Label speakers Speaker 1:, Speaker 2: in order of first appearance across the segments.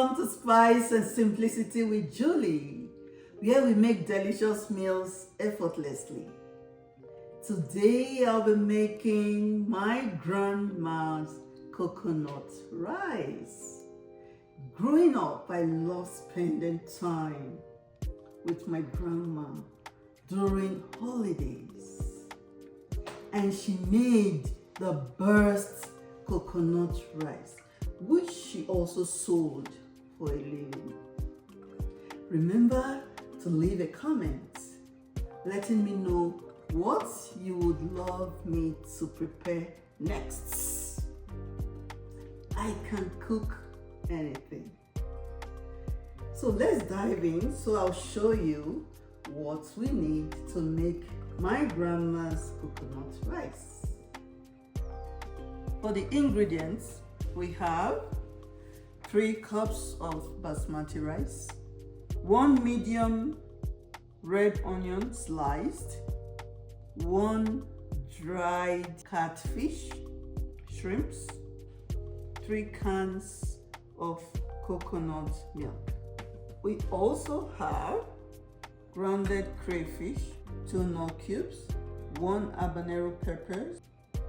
Speaker 1: Welcome to Spice and Simplicity with Julie, where we make delicious meals effortlessly. Today I'll be making my grandma's coconut rice. Growing up, I loved spending time with my grandma during holidays, and she made the best coconut rice, which she also sold for a living. Remember to leave a comment letting me know what you would love me to prepare next. I can cook anything. So let's dive in. So I'll show you what we need to make my grandma's coconut rice. For the ingredients, we have 3 cups of Basmati rice, 1 medium red onion sliced, 1 dried catfish, shrimps, 3 cans of coconut milk. We also have grounded crayfish, 2 nut cubes, 1 habanero pepper,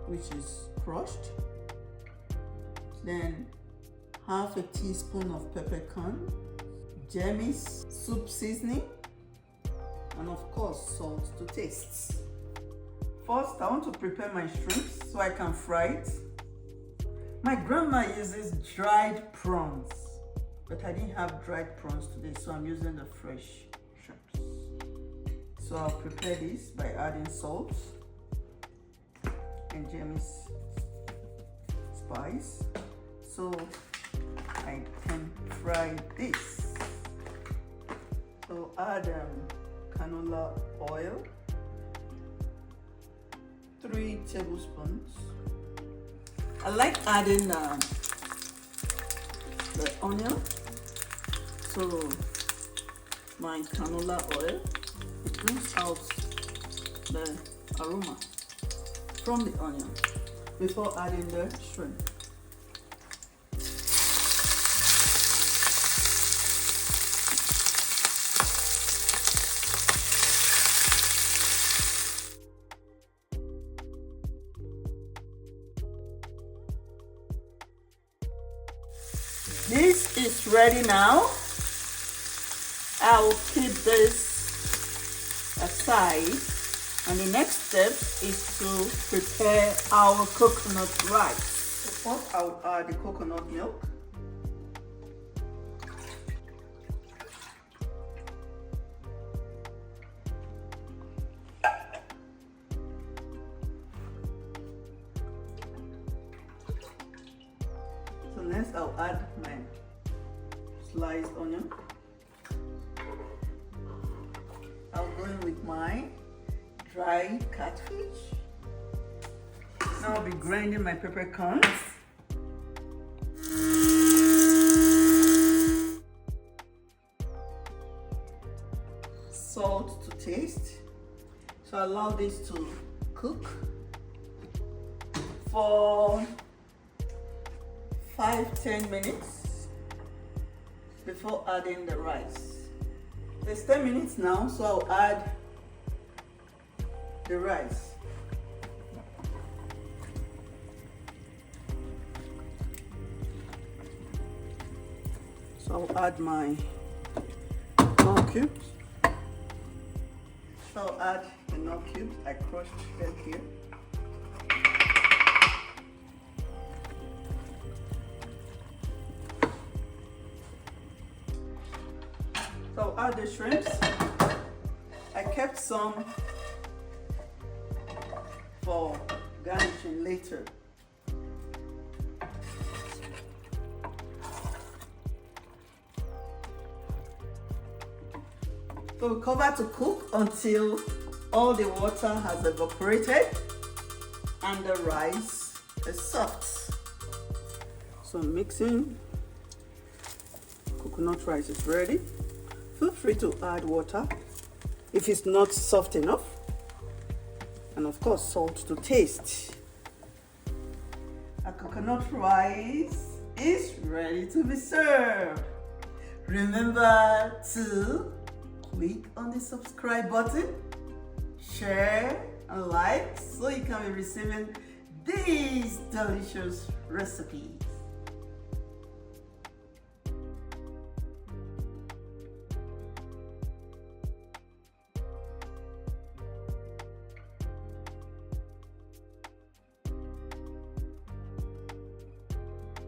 Speaker 1: which is crushed, then half a teaspoon of peppercorn, Jeremy's soup seasoning, and of course salt to taste. First, I want to prepare my shrimps so I can fry it. My grandma uses dried prawns, but I didn't have dried prawns today, so I'm using the fresh shrimps. So I'll prepare this by adding salt and Jeremy's spice, so I can fry this. So add canola oil, 3 tablespoons. I like adding the onion, so my canola oil, it brings out the aroma from the onion before adding the shrimp. This is ready now. I will keep this aside, and the next step is to prepare our coconut rice. So first I will add the coconut milk. So next I'll add my sliced onion. I'll go in with my dried catfish. Now I'll be grinding my peppercorns. Salt to taste. So allow this to cook for 5-10 minutes before adding the rice. It's 10 minutes now, so I'll add the rice. So I'll add my nut cubes. So I'll add the nut cubes. I crushed them here. So I'll add the shrimps. I kept some for garnishing later. So we cover to cook until all the water has evaporated and the rice is soft. So mixing, coconut rice is ready. Feel free to add water if it's not soft enough, and of course salt to taste. Our coconut rice is ready to be served. Remember to click on the subscribe button, share and like so you can be receiving these delicious recipes.